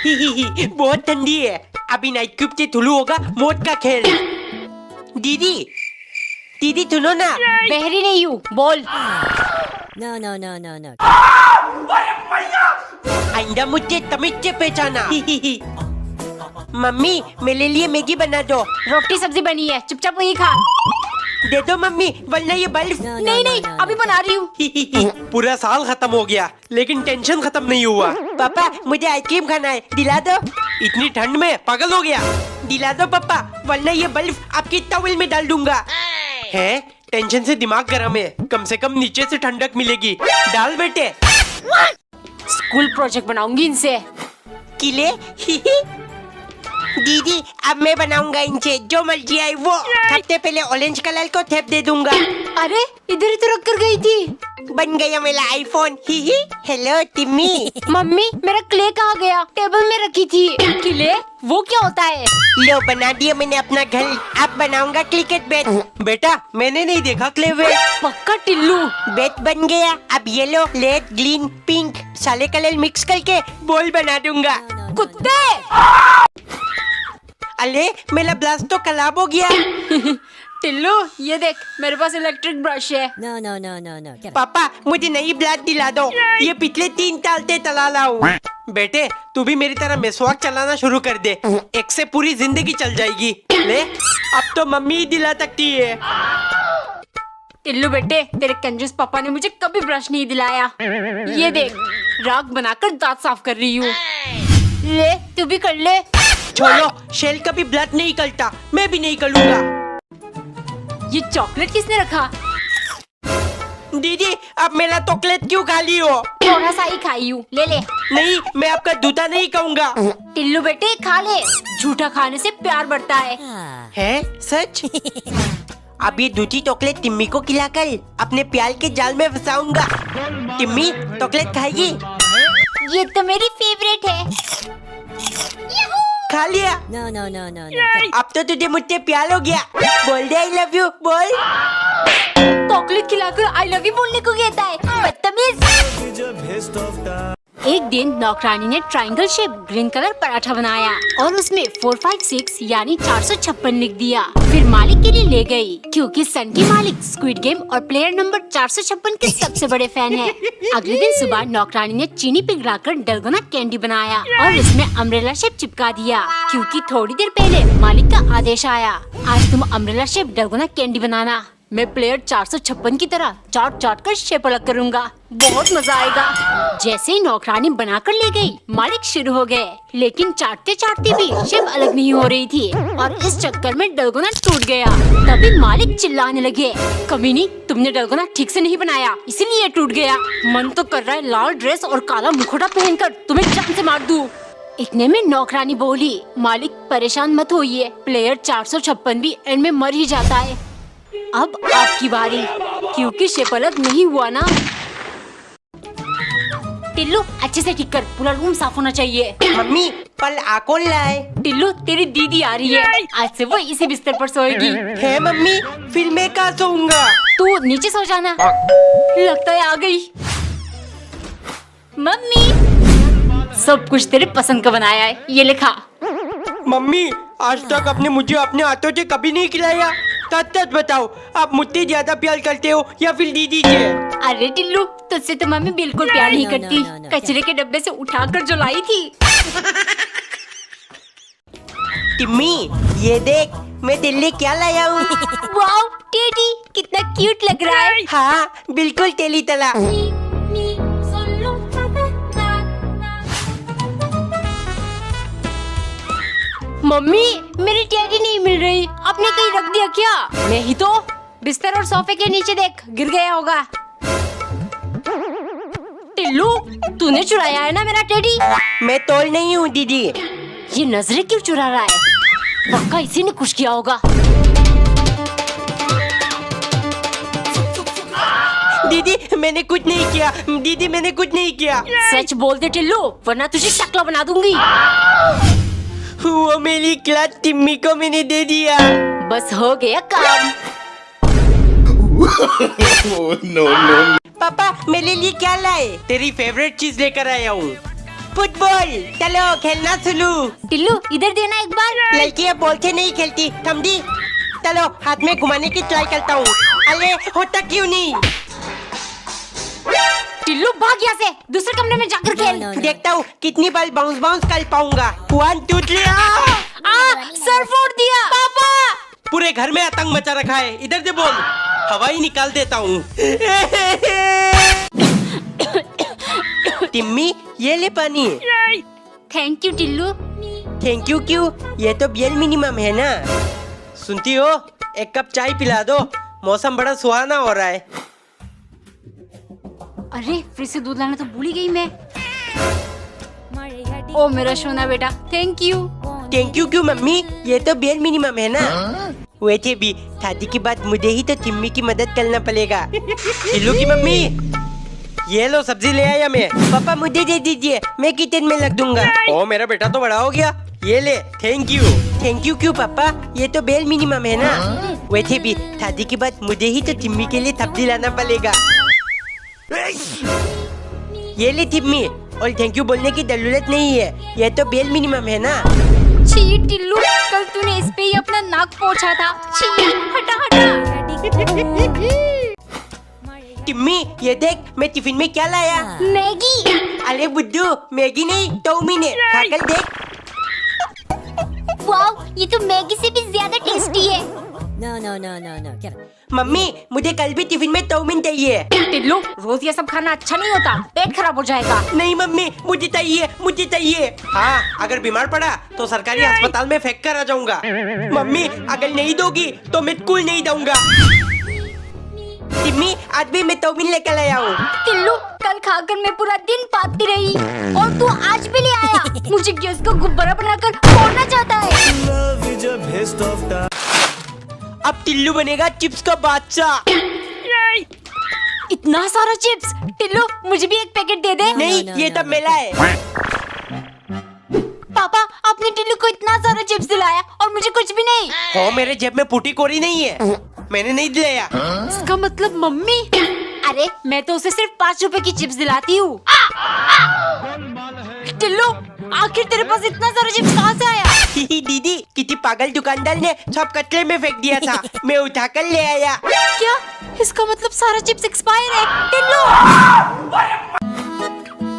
ही बहुत ठंडी है। अभी नाइट क्यूब से थुलू होगा मौत का खेल। दीदी दीदी सुनो ना। बहरी नहीं हूँ, बोल। No, no, no, no, no. आइंदा मुझे तमीज से पहचाना। मम्मी मेरे लिए मैगी बना दो। रोटी सब्जी बनी है, चुपचाप वही खा। दे दो मम्मी, वरना ये बल्ब। No, no, नहीं no, नहीं, no, no. अभी बना रही हूँ। पूरा साल खत्म हो गया लेकिन टेंशन खत्म नहीं हुआ। पापा मुझे आइसक्रीम खाना है, दिला दो। इतनी ठंड में पागल हो गया। दिला दो पापा, वरना ये बल्ब आपकी टॉवेल में डाल दूंगा। है टेंशन से दिमाग गर्म है, कम से कम नीचे से ठंडक मिलेगी। डाल बेटे। स्कूल प्रोजेक्ट बनाऊंगी इनसे। किले दीदी अब मैं बनाऊंगा इनसे जो मर्जी आए वो। हफ्ते पहले ऑरेंज कलर को थेप दे दूंगा। अरे इधर ही तो रख कर गई थी। बन गया मेरा आईफोन। हेलो टिम्मी। मम्मी मेरा क्ले कहाँ गया? टेबल में रखी थी। क्ले वो क्या होता है? लो बना दिया मैंने अपना घर। अब बनाऊंगा क्रिकेट बैट। बेटा मैंने नहीं देखा क्ले बैट। पक्का टिल्लू। बैट बन गया। अब येलो रेड ग्रीन पिंक सारे कलर मिक्स करके बॉल बना दूंगा। कुत्ते। अरे मेरा ब्लास्ट तो खराब हो गया। टिल्लू ये देख, मेरे पास इलेक्ट्रिक ब्रश है। No, no, no, no, no. Get पापा मुझे नई ब्लास्ट दिला दो। ये पिछले 3 साल से चला रहा हूँ। बेटे तू भी मेरी तरह मेसवाक चलाना शुरू कर दे, एक से पूरी जिंदगी चल जाएगी। ले अब तो मम्मी ही दिला सकती है। टिल्लू बेटे, तेरे कंजूस पापा ने मुझे कभी ब्रश नहीं दिलाया। ये देख, राख बनाकर दांत साफ कर रही हूँ। ले तू भी कर ले। छोड़ो, शेल कभी ब्लड नहीं करता, मैं भी नहीं करूँगा। ये चॉकलेट किसने रखा? दीदी अब मेरा चॉकलेट क्यों खा ली हो? थोड़ा सा ही खाई हूँ, ले ले। नहीं मैं आपका जूता नहीं कहूँगा। टिल्लू बेटे खा ले, झूठा खाने से प्यार बढ़ता है। है सच? अब ये दूसरी चॉकलेट टिम्मी को खिलाकर अपने प्यार के जाल में फंसाऊंगा। टिम्मी चॉकलेट खाएगी? ये तो मेरी फेवरेट है। खा लिया। No, no, no, no, no. अब तो तुझे मुझसे प्यार हो गया। बोल दे आई लव यू, बोल। चॉकलेट खिलाकर आई लव यू बोलने को कहता है, बदतमीज। एक दिन नौकरानी ने triangle shape green colour paratha बनाया और उसमें 456 यानी 456 लिख दिया। फिर मालिक के लिए ले गई, क्योंकि सन की मालिक स्क्विड गेम और प्लेयर नंबर 456 के सबसे बड़े फैन है। अगले दिन सुबह नौकरानी ने चीनी पिघलाकर डलगोना कैंडी बनाया और उसमें अम्ब्रेला शेप चिपका दिया, क्योंकि थोड़ी देर पहले मालिक का आदेश आया, आज तुम अम्ब्रेला शेप डलगोना कैंडी बनाना। मैं प्लेयर 456 की तरह चाट चाट कर शेप अलग करूंगा, बहुत मजा आएगा। जैसे ही नौकरानी बनाकर ले गई, मालिक शुरू हो गए, लेकिन चाटते चाटते भी शेप अलग नहीं हो रही थी और इस चक्कर में डलगोना टूट गया। तभी मालिक चिल्लाने लगे, कमीनी तुमने डलगोना ठीक से नहीं बनाया इसीलिए टूट गया। मन तो कर रहा है लाल ड्रेस और काला मुखौटा पहनकर तुम्हें जान से मार दूं। इतने में नौकरानी बोली, मालिक परेशान मत होइए, प्लेयर 456 भी एंड में मर ही जाता है। अब आपकी बारी, क्योंकि शेप अलग नहीं हुआ ना। टिल्लू अच्छे से ठीक कर, पूरा रूम साफ होना चाहिए। मम्मी पल कौन लाए? टिल्लू तेरी दीदी आ रही है, आज से वो इसी बिस्तर पर सोएगी। है मम्मी, फिर मैं कहाँ सोऊंगा? तू नीचे सो जाना। लगता है आ गई। मम्मी सब कुछ तेरे पसंद का बनाया है, ये लिखा। मम्मी आज तक आपने मुझे अपने हाथों से कभी नहीं खिलाया। सच बताओ, आप मुझसे ज्यादा प्यार करते हो या फिर दीदी से? अरे टिल्लू तुझसे तो मम्मी बिल्कुल प्यार नहीं No, no, करती, no, no. कचरे के डब्बे से उठाकर जो लाई थी। टिम्मी ये देख मैं दिल्ली क्या लाया हूँ। वाओ टेडी कितना क्यूट लग रहा है। हाँ बिल्कुल तेली तला। मम्मी मेरी टेडी नहीं मिल रही, आपने कहीं रख दिया क्या? नहीं तो, बिस्तर और सोफे के नीचे देख, गिर गया होगा। टिल्लू तूने चुराया है ना मेरा टेडी? मैं तोल नहीं हूँ दीदी। ये नजरें क्यों चुरा रहा है? पक्का इसी ने कुछ किया होगा। दीदी मैंने कुछ नहीं किया। दीदी मैंने कुछ नहीं किया। सच बोल दे टिल्लू, वरना तुझे शक्ला बना दूंगी। वो मेरी क्लास टिम्मी को मैंने दे दिया। बस हो गया काम। no, no. पापा मेरे लिए क्या लाए? तेरी फेवरेट चीज लेकर आया हूँ। फुटबॉल चलो खेलना शुरू। टिल्लू इधर देना एक बार। लड़कियां बॉल से नहीं खेलती समझी। चलो हाथ में घुमाने की ट्राई करता हूँ। अरे होता क्यों नहीं। टिल्लू भाग यहाँ से, दूसरे कमरे में जाकर खेल। No, no, no. देखता हूँ कितनी बार बाउंस बाउंस कर पाऊंगा। 1 2 3 सर फोड़ दिया पापा। पूरे घर में आतंक मचा रखा है। इधर से बोल, हवा ही निकाल देता हूँ। टिम्मी ये ले पानी। Thank you Tillu. Thank you क्यों, ये तो बियर मिनिमम है ना। सुनती हो, एक कप चाय पिला दो, मौसम बड़ा सुहाना हो रहा है। अरे फ्रिज से दूध लाना तो भूल ही गई मैं। ओ मेरा सोना बेटा, थैंक यू। थैंक यू क्यों मम्मी, ये तो बियर मिनिमम है ना। वैसे भी शादी के बाद मुझे ही तो टिम्मी की मदद करना पड़ेगा। टिल्लू की मम्मी ये लो सब्जी ले आया मैं। पापा मुझे दे दीजिए, मैं किचन में लग दूंगा। ओ मेरा बेटा तो बड़ा हो गया, ये ले। Thank you. थैंक यू क्यों पापा, ये तो बेल मिनिमम है ना। वैसे भी शादी के बाद मुझे ही तो टिम्मी के लिए सब्जी लाना पड़ेगा। ये ले टिम्मी, और थैंक यू बोलने की जरूरत नहीं है, ये तो बेल मिनिमम है ना। छी टिल्लू, कल तूने इस पे ही अपना नाक पोंछा था। छी, हटा हटा। टिम्मी ये देख, मैं टिफिन में क्या लाया। मैगी। अरे बुद्धू, मैगी नहीं टोमी है, खाकर देख। वाव, ये तो मैगी से भी ज्यादा टेस्टी है। No, no, no, no, no. Get up. Mummy मुझे कल भी टिफिन में टोमिन चाहिए। टिल्लू, रोज ये सब खाना अच्छा नहीं होता, पेट खराब हो जाएगा। नहीं मम्मी, मुझे चाहिए, मुझे चाहिए। हाँ, अगर बीमार पड़ा तो सरकारी अस्पताल में फेंक कर आ जाऊंगा। मम्मी अगर नहीं दोगी तो मैं स्कूल नहीं जाऊंगा। टिम्मी आज भी मैं टोमिन लेकर आया हूँ। टिल्लू, कल खाकर मैं पूरा दिन पाती रही और तू आज भी ले आया। मुझे गैस को गुब्बारा बनाकर फोड़ना चाहता है। अब टिल्लू बनेगा चिप्स का बादशाह। इतना सारा चिप्स। टिल्लू, मुझे भी एक पैकेट दे दे। नहीं no, ये no, तब मेला है। पापा, आपने टिल्लू को इतना सारा चिप्स दिलाया और मुझे कुछ भी नहीं। हो मेरे जेब में फूटी कोरी नहीं है, मैंने नहीं दिलाया। इसका मतलब मम्मी। अरे मैं तो उसे सिर्फ 5 रुपए की चिप्स दिलाती हूँ। टिल्लू, आखिर तेरे पास इतना सारा चिप्स कहाँ से आया? दीदी किसी पागल दुकानदार ने सब कचरे में फेंक दिया था, मैं उठाकर ले आया। क्या? इसका मतलब सारा चिप्स एक्सपायर है। टिल्लू,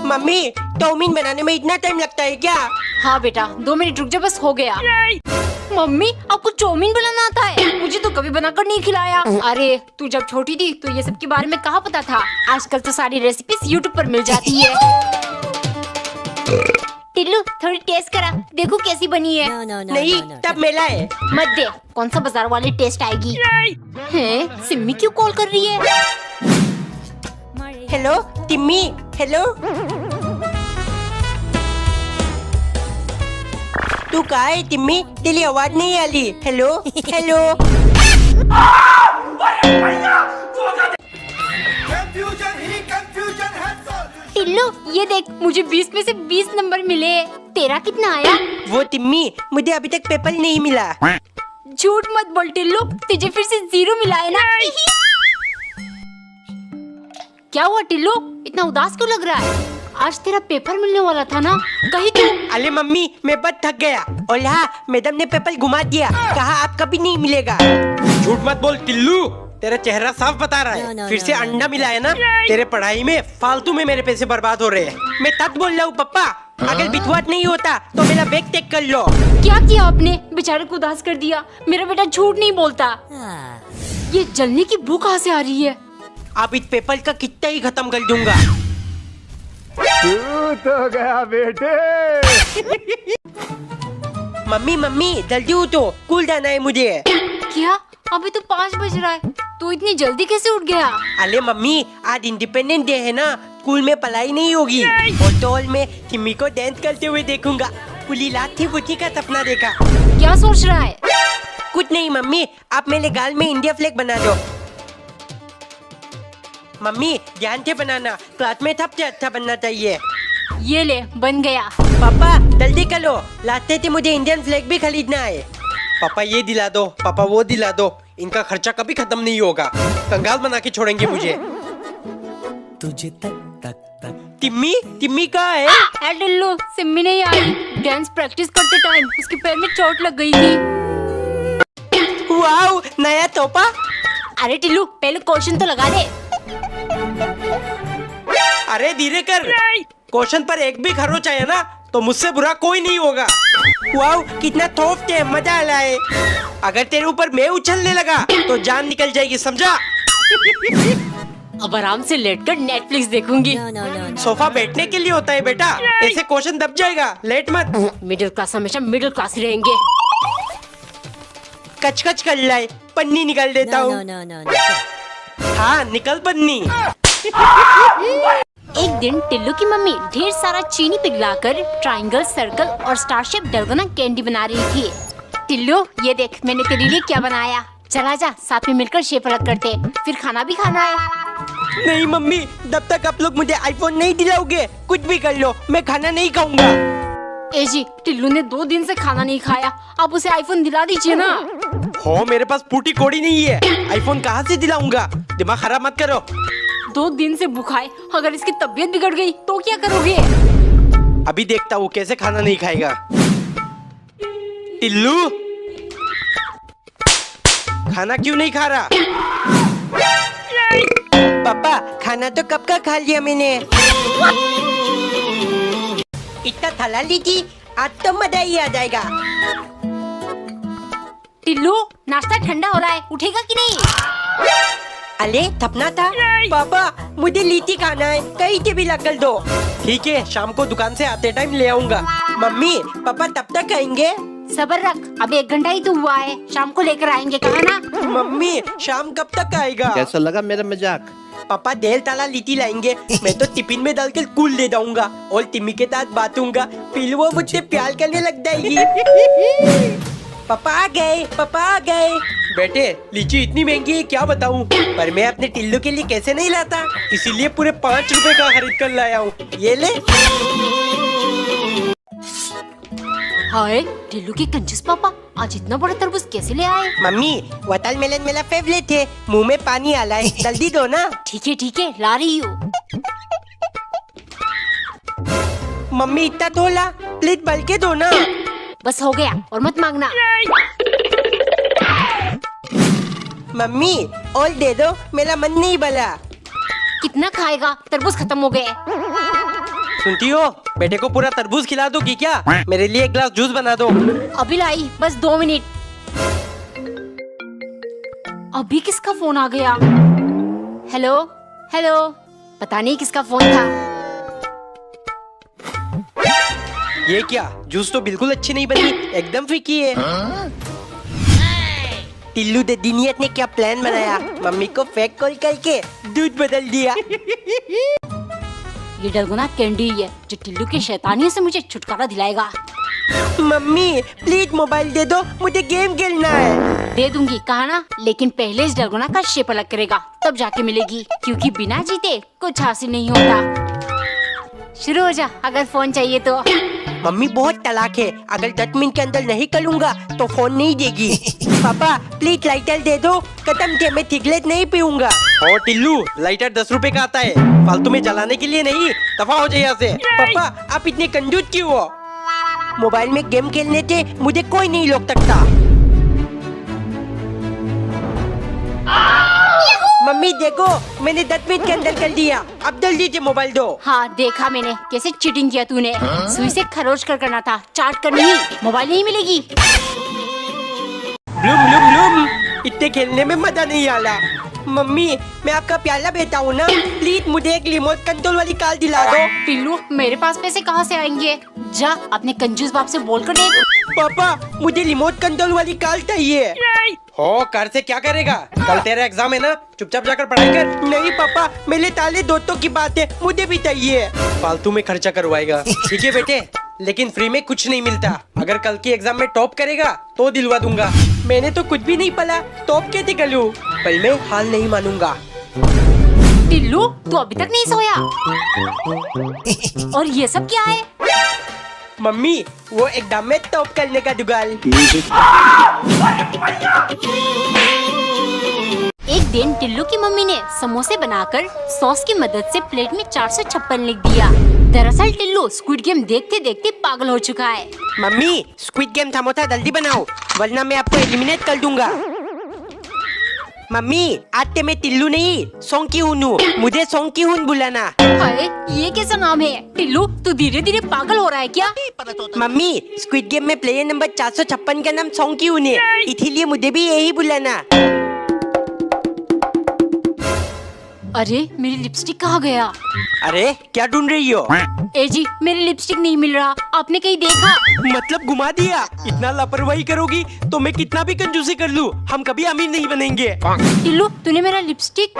मम्मी टोमिन बनाने में इतना टाइम लगता है क्या? हाँ बेटा, 2 मिनट रुक जा, बस हो गया। मम्मी, आपको चाउमीन बनाना आता है? मुझे तो कभी बनाकर नहीं खिलाया। अरे तू जब छोटी थी तो ये सब के बारे में कहाँ पता था। आजकल तो सारी रेसिपीज यूट्यूब पर मिल जाती है। टिल्लू, थोड़ी टेस्ट करा, देखो कैसी बनी है। No, no, no, नहीं no, no. तब मेला है। मत दे, कौन सा बाजार वाली टेस्ट आएगी। हैं, सिम्मी क्यों कॉल कर रही है? Hello Timmy, hello. तू कहाँ है टिम्मी, तेरी आवाज नहीं आ रही। Hello hello. टिल्लू, ये देख, मुझे 20 में से 20 नंबर मिले। तेरा कितना आया? वो टिम्मी मुझे अभी तक पेपर नहीं मिला। झूठ मत बोल टिल्लू, तुझे फिर से 0 मिला है ना? क्या हुआ टिल्लू, इतना उदास क्यों लग रहा है? आज तेरा पेपर मिलने वाला था ना, कहीं तू। अरे मम्मी मैं बस थक गया, और यहाँ मैडम ने पेपर घुमा दिया, कहा आप कभी नहीं मिलेगा। झूठ मत बोल टिल्लू, तेरा चेहरा साफ बता रहा है। No, no, फिर से no, no. अंडा मिला है ना। तेरे पढ़ाई में फालतू में मेरे पैसे बर्बाद हो रहे हैं। मैं तब बोल रहा हूँ पप्पा, अगर बिथवाट नहीं होता तो मेरा बैग टेक कर लो। क्या किया आपने, बेचारे को उदास कर दिया। मेरा बेटा झूठ नहीं बोलता। Ah. ये जलने की भूख कहाँ से आ रही है? अब इस पेपर का कितना ही खत्म कर दूंगा। तू तो गया बेटे। मम्मी मम्मी जल्दी उठो, स्कूल जाना है मुझे। क्या? अभी तो 5 बज रहा है, तू इतनी जल्दी कैसे उठ गया? अरे मम्मी आज इंडिपेंडेंस डे है ना, स्कूल में पढ़ाई नहीं होगी। और तो और मैं टिम्मी को डांस करते हुए देखूंगा। पुली लाठी बुची का सपना देखा। क्या सोच रहा है? कुछ नहीं मम्मी, आप मेरे गाल में इंडिया फ्लैग बना दो। मम्मी ध्यान से बनाना, क्लास में सबसे अच्छा बनना चाहिए। ये ले, बन गया। पापा जल्दी करो, लाते थे मुझे इंडियन फ्लैग भी खरीदना है। पापा ये दिला दो, पापा वो दिला दो, इनका खर्चा कभी खत्म नहीं होगा, कंगाल बना के छोड़ेंगे मुझे। तुझे तक तक तक तिम्मी तिम्मी कहाँ है? ए टिल्लू, सिम्मी नहीं आई। डांस प्रैक्टिस करते टाइम उसके पैर में चोट लग गई थी। वाओ, नया तोहफा। अरे टिल्लू, पहले क्वेश्चन तो लगा दे। अरे धीरे कर, क्वेश्चन पर एक भी खरोच आया ना तो मुझसे बुरा कोई नहीं होगा। वाओ, कितना तोहफते है, मजा आ रहा है। अगर तेरे ऊपर मैं उछलने लगा तो जान निकल जाएगी, समझा? अब आराम से लेटकर नेटफ्लिक्स देखूंगी। No, no, no, no. Sofa बैठने के लिए होता है बेटा, ऐसे क्वेश्चन दब जाएगा, लेट मत। मिडिल क्लास हमेशा मिडिल क्लास ही रहेंगे। कच कच कर लाए, पन्नी निकाल देता No, हूँ। no, no, no. हाँ, निकल पन्नी। एक दिन टिल्लू की मम्मी ढेर सारा चीनी पिघलाकर ट्रायंगल, सर्कल और स्टार शेप डलगोना कैंडी बना रही थी। टिल्लू, ये देख मैंने तेरे लिए क्या बनाया। चला जा, साथ में मिलकर शेप अलग करते, फिर खाना भी खाना है। नहीं मम्मी, जब तक आप लोग मुझे आईफोन नहीं दिलाओगे कुछ भी कर लो, मैं खाना नहीं खाऊंगा। ए जी, टिल्लू ने 2 दिन से खाना नहीं खाया, आप उसे आईफोन दिला दीजिए ना। हो, मेरे पास फूटी कोड़ी नहीं है, आईफोन कहाँ से दिलाऊंगा? दिमाग खराब मत करो। 2 दिन से भूखा है, अगर इसकी तबीयत बिगड़ गई तो क्या करोगे? अभी देखता हूँ कैसे खाना नहीं खाएगा। टिल्लू, खाना क्यों नहीं खा रहा? पापा, खाना तो कब का खा लिया मैंने। इतना थला ली थी, आज तो मजा ही आ जाएगा। टिल्लू, नाश्ता ठंडा हो रहा है, उठेगा कि नहीं? अरे थपना था। पापा, मुझे लीची खाना है, कहीं से भी लकल दो। ठीक है, शाम को दुकान से आते टाइम ले आऊंगा। मम्मी, पापा तब तक खाएंगे? सबर रख, अभी 1 घंटा ही तो हुआ है, शाम को लेकर आएंगे, कहा ना। मम्मी, शाम कब तक आएगा? कैसा लगा मेरा मजाक? पापा देर ताला लीची लाएंगे, मैं तो टिफिन में डालकर कूल ले जाऊंगा और तिम्मी के साथ बांटूंगा, फिर वो मुझसे प्यार करने लग जाएगी। पापा आ गए, पापा आ गए। बेटे, लीची इतनी महंगी है क्या बताऊं, पर मैं अपने टिल्लू के लिए कैसे नहीं लाता, इसीलिए पूरे 5 रुपए का खरीद कर लाया हूँ। ये ले। हाय, टिल्लू के कंजूस पापा, आज इतना बड़ा तरबूज कैसे ले आए? मम्मी, वाटरमेलन मेरा फेवरेट है, मुंह में पानी आ रहा है, जल्दी दो ना। ठीक है, ला रही हूँ। मम्मी, इतना थोड़ा, प्लीज भर के दो ना। बस हो गया, और मत मांगना। मम्मी, और दे दो, मेरा मन नहीं भला। कितना खाएगा, तरबूज खत्म हो गए। सुनती हो, बेटे को पूरा तरबूज खिला दोगी क्या? मेरे लिए 1 ग्लास जूस बना दो। अभी लाई, बस 2 मिनट। अभी किसका फोन आ गया? हेलो हेलो, पता नहीं किसका फोन था। ये क्या, जूस तो बिल्कुल अच्छी नहीं बनी, एकदम फीकी है। टिल्लू दे दिनियत ने क्या प्लान बनाया, मम्मी को फेक कॉल करके दूध बदल दिया। ये डलगोना कैंडी है जो टिल्लू की शैतानियों से मुझे छुटकारा दिलाएगा। मम्मी, प्लीज मोबाइल दे दो, मुझे गेम खेलना है। दे दूंगी, कहा ना, लेकिन पहले इस डलगोना का शेप अलग करेगा, तब जाके मिलेगी, क्योंकि बिना जीते कुछ हासिल नहीं होता। शुरू हो जा, अगर फोन चाहिए तो। मम्मी बहुत तलाक है, अगर 10 मिनट के अंदर नहीं करूँगा तो फोन नहीं देगी। पापा, प्लीज लाइटर दे दो, खत्म के मैं सिगरेट नहीं पीऊंगा। और टिल्लू, लाइटर 10 रुपए का आता है, फालतू में जलाने के लिए नहीं, दफा हो जाए यहाँ से। पापा, आप इतने कंजूस क्यों हो? मोबाइल में गेम खेलने से मुझे कोई नहीं रोक सकता। मम्मी देखो, मैंने 10 मिनट के अंदर कर दिया, अब जल्दी से मोबाइल दो। हाँ, देखा मैंने कैसे चीटिंग किया तूने। सुई से खरोच कर करना था, चाट कर नहीं। मोबाइल नहीं मिलेगी। ब्लूम ब्लूम ब्लूम, इतने खेलने में मजा नहीं आ रहा। मम्मी, मैं आपका प्याला बेटा हूँ ना, प्लीज मुझे एक रिमोट कंट्रोल वाली कार दिला दो। पिल्लू, मेरे पास पैसे कहाँ से आएंगे? जा अपने कंजूस बाप से बोल कर देख। पापा, मुझे रिमोट कंट्रोल वाली कार चाहिए। हो, कार से क्या करेगा? कल तेरा एग्जाम है ना, चुपचाप जाकर पढ़ाई कर। नहीं पापा, मेरे ताले दोस्तों की बात है, मुझे भी चाहिए। फालतू में खर्चा करवाएगा। ठीक है बेटे, लेकिन फ्री में कुछ नहीं मिलता, अगर कल की एग्जाम में टॉप करेगा तो दिलवा दूंगा। मैंने तो कुछ भी नहीं पढ़ा, टॉप कैसे कर लूं? पर मैं हाल नहीं मानूंगा। टिल्लू, तू अभी तक नहीं सोया? और ये सब क्या है? मम्मी, वो एकदम में टॉप करने का जुगाड़। एक दिन टिल्लू की मम्मी ने समोसे बनाकर सॉस की मदद से प्लेट में 456 लिख दिया। दरअसल टिल्लू स्क्विड गेम देखते देखते पागल हो चुका है। मम्मी स्क्विड गेम समोसा जल्दी बनाओ वरना मैं आपको एलिमिनेट कर दूंगा। मम्मी आज ते मैं टिल्लू नहीं सोंकी हून हूँ, मुझे सोंकी हून बुलाना। हाय, ये कैसा नाम है? टिल्लू तू धीरे धीरे पागल हो रहा है क्या? मम्मी स्क्विड गेम में प्लेयर नंबर 456 का नाम सोंकी हून है, इसीलिए मुझे भी यही बुलाना। अरे मेरी लिपस्टिक कहाँ गया? अरे क्या ढूंढ रही हो? ए जी मेरी लिपस्टिक नहीं मिल रहा, आपने कहीं देखा? मतलब घुमा दिया? इतना लापरवाही करोगी तो मैं कितना भी कंजूसी कर लूं, हम कभी अमीर नहीं बनेंगे। टिल्लू तूने मेरा लिपस्टिक?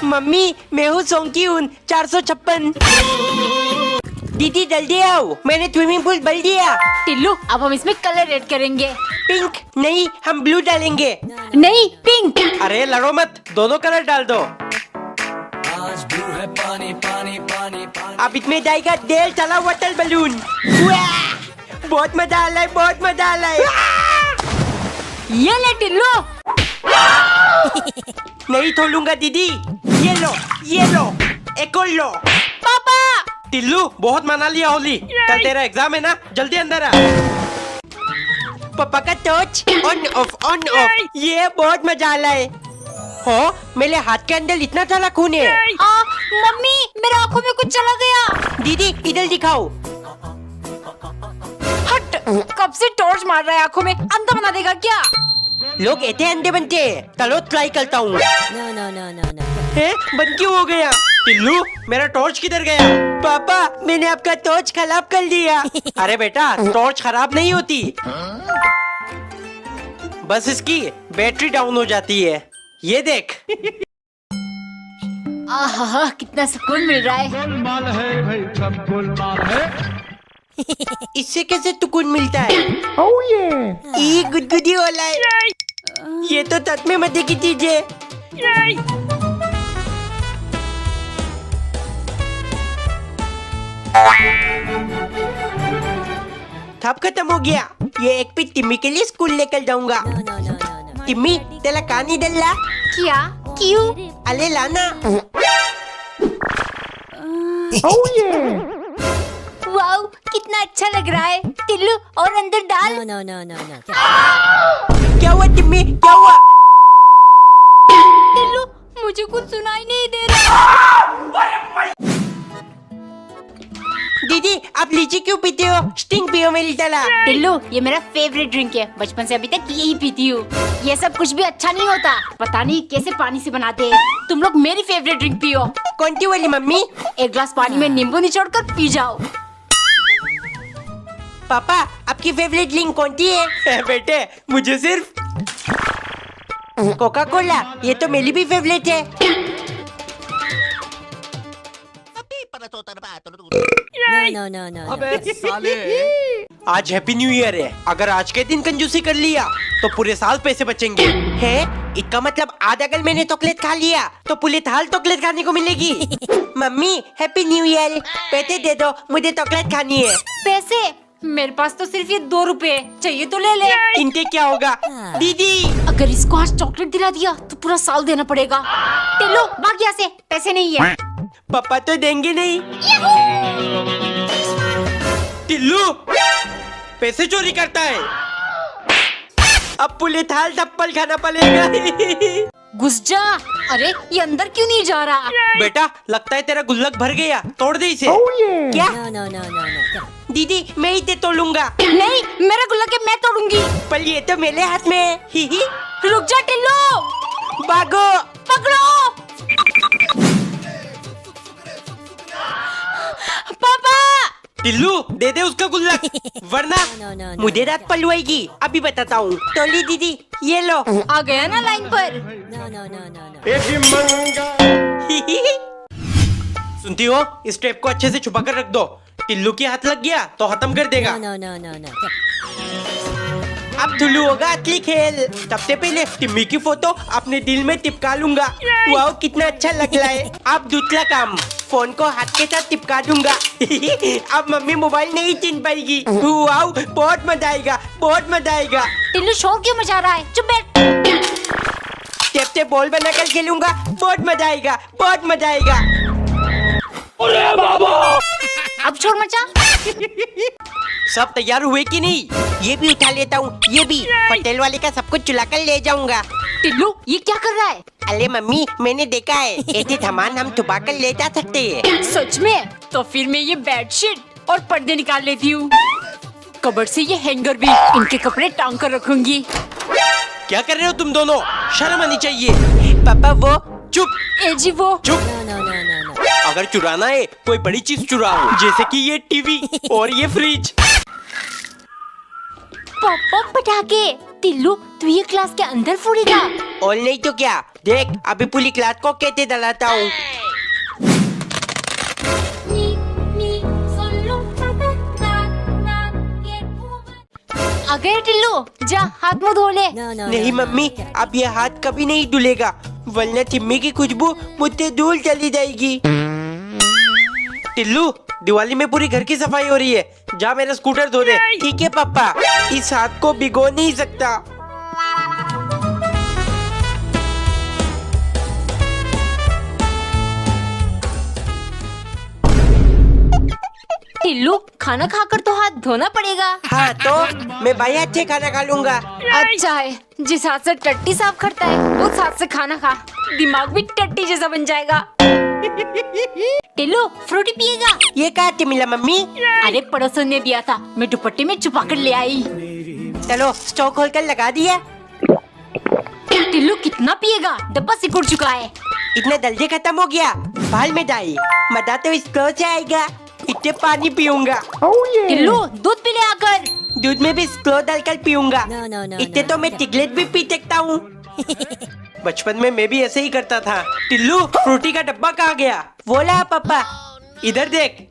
मम्मी मैं हूँ सोंकी हून 456। दीदी जल्दी आओ, मैंने स्विमिंग पूल भर दिया। टिल्लू अब हम इसमें कलर ऐड करेंगे। पिंक नहीं, हम ब्लू डालेंगे। नहीं पिंक। अरे लड़ो मत, दोनों कलर डाल दो। अब इसमें जाएगा डेल चला वाटर बलून। बहुत मजा आ रहा है, बहुत मजा आ रहा है। ये ले टिल्लू। नहीं छोड़ूंगा दीदी। ये लो, ये लो, एक और लो। पापा टिल्लू बहुत मना लिया होली, कल तेरा एग्जाम है ना, जल्दी अंदर आ। पापा का टॉर्च ऑन ऑफ, ये बहुत मजा आ रहा है। हो मेरे हाथ के अंदर इतना सारा खून है। मम्मी मेरे आंखों में कुछ चला गया। दीदी इधर दिखाओ। हट, कब से टॉर्च मार रहा है आंखों में, अंधा बना देगा क्या? लोग ऐसे अंधे बनते हैं, चलो ट्राई करता हूँ। No, no, no, no, no. बंद क्यों हो गया? टिल्लू मेरा टॉर्च किधर गया? पापा मैंने आपका टॉर्च खराब कर दिया। अरे बेटा टॉर्च खराब नहीं होती, बस इसकी बैटरी डाउन हो जाती है। ये देख। आहा कितना सुकून मिल रहा है। गोलमाल है भाई, सब गोलमाल है। इससे कैसे सुकून मिलता है? ये गुदगुदी वाला है। ये तो सच में मजे की चीज है। थप खत्म हो गया। ये एक पीस टिम्मी के लिए स्कूल लेकर जाऊंगा। No, no, no, no, no. Timmy तेरा कहानी डल्ला। क्या? क्यों? अले लाना। वाओ कितना अच्छा लग रहा है। टिल्लू और अंदर डाल। No, no, no, no, no. क्या हुआ टिम्मी, क्या हुआ? टिल्लू मुझे कुछ सुनाई नहीं दे रहा। दीदी आप लीची क्यों पीते हो? स्टिंग पियो मेरी तरह। टिल्लू ये मेरा फेवरेट ड्रिंक है, बचपन से अभी तक यही पीती हूँ। ये सब कुछ भी अच्छा नहीं होता, पता नहीं कैसे पानी से बनाते हैं। तुम लोग मेरी फेवरेट ड्रिंक पियो। कौन सी वाली मम्मी? एक ग्लास पानी में नींबू निचोड़कर पी जाओ। पापा आपकी फेवरेट ड्रिंक कौन सी है? बेटे मुझे सिर्फ कोका कोला, ये तो मेरी भी फेवरेट है। No, no, no, no, no. अबे साले। आज हैप्पी न्यू ईयर है, अगर आज के दिन कंजूसी कर लिया तो पूरे साल पैसे बचेंगे। है इसका मतलब आज अगर मैंने चॉकलेट खा लिया तो पूरे साल चॉकलेट खाने को मिलेगी। मम्मी हैप्पी न्यू ईयर, पैसे दे दो, मुझे चॉकलेट खानी है। पैसे? मेरे पास तो सिर्फ ये 2 रुपए, चाहिए तो ले ले। इनके क्या होगा? दीदी अगर इसको आज चॉकलेट दिला दिया तो पूरा साल देना पड़ेगा। टिल्लू भाग यहाँ से, पैसे नहीं है। पापा तो देंगे नहीं। टिल्लू पैसे चोरी करता है, अब पूरे थाल चप्पल खाना पड़ेगा। घुस जा। अरे ये अंदर क्यों नहीं जा रहा? बेटा लगता है तेरा गुल्लक भर गया, तोड़ दे इसे। क्या? No, no, no, no, no. दीदी मैं ही तोड़ूंगा। नहीं मेरा गुल्लक है, मैं तोड़ूंगी। पर ये तो मेरे हाथ में है। ही ही। रुक जा टिल्लू। भागो। पकड़ो। पापा टिल्लू दे दे उसका गुल्लक, वरना No, no, no. मुझे रात पलवाएगी। अभी बताता हूँ। तोली दीदी ये लो। आ गया ना लाइन पर। No, no, no, no, no. ही ही ही। सुनती हो, इस टेप को अच्छे से छुपा कर रख दो, टिल्लू के हाथ लग गया तो खत्म कर देगा। No, no, no, no, no. अब धुलू होगा असली खेल। सबसे पहले टिम्मी की फोटो अपने दिल में चिपका लूंगा। वाह कितना अच्छा लग रहा है। अब दूसरा काम, फोन को हाथ के साथ चिपका दूंगा। अब मम्मी मोबाइल नहीं छीन पाएगी। वाह बहुत मजा आएगा, बहुत मजा आएगा। टिल्लू शोर क्यों मचा रहा है? चुप बैठ। टेप से बॉल बनाकर खेलूंगा, बहुत मजा आएगा, बहुत मजा आएगा। अब छोड़ मचा। सब तैयार हुए कि नहीं? ये भी उठा लेता हूँ, ये भी। होटल वाले का सब कुछ चुला कर ले जाऊंगा। टिल्लू ये क्या कर रहा है? अरे मम्मी, मैंने देखा है, ऐसे सामान हम छुपा कर ले जा सकते हैं। सच में? तो फिर मैं ये बेडशीट और पर्दे निकाल लेती हूँ। कबर्ड से ये हैंगर भी, इनके कपड़े टांग कर रखूंगी। क्या कर रहे हो तुम दोनों? शर्म आनी चाहिए। पापा वो चुप। ए जी वो। चुप। No, no, no, no, no. अगर चुराना है कोई बड़ी चीज चुराओ, जैसे कि ये टीवी और ये फ्रिज। पापा पटाखे। टिल्लू तू ये क्लास के अंदर फोड़ेगा? और नहीं तो क्या, देख अभी पूरी क्लास को कैसे डलाता हूँ। आ गए टिल्लू, जा हाथ मुंह धो ले। No, no, नहीं no, मम्मी, no. अब ये हाथ कभी नहीं धुलेगा, वरना चिम्मी की खुशबू मुझसे दूर चली जाएगी। टिल्लू, दिवाली में पूरी घर की सफाई हो रही है, जा मेरा स्कूटर धो दे। ठीक है पापा, इस हाथ को भिगो नहीं सकता। टिल्लू खाना खाकर तो हाथ धोना पड़ेगा। हाँ तो मैं भाई हाथ से खाना खा लूंगा। अच्छा है, जिस हाथ से टट्टी साफ करता है उस हाथ से खाना खा, दिमाग भी टट्टी जैसा बन जाएगा। टिल्लू फ्रूटी पिएगा? ये कहाँ से मिला मम्मी? अरे पड़ोसन ने दिया था, मैं दुपट्टे में छुपा कर ले आई। चलो स्टोव खोल कर लगा दिया। टिल्लू कितना पिएगा? डब्बा सिकुड़ चुका है। इतना जल्दी खत्म हो गया? बाल में डाई, मजा तो इस स्टोव से आएगा। इतने पानी पीऊंगा। टिल्लू दूध पी ले आकर। दूध में भी स्लो डालकर पीऊंगा। No, no, no, इतने no, तो मैं no. टिकलेट भी पी सकता हूँ। बचपन में मैं भी ऐसे ही करता था। टिल्लू फ्रूटी का डब्बा कहाँ गया? वो ला पापा, इधर देख।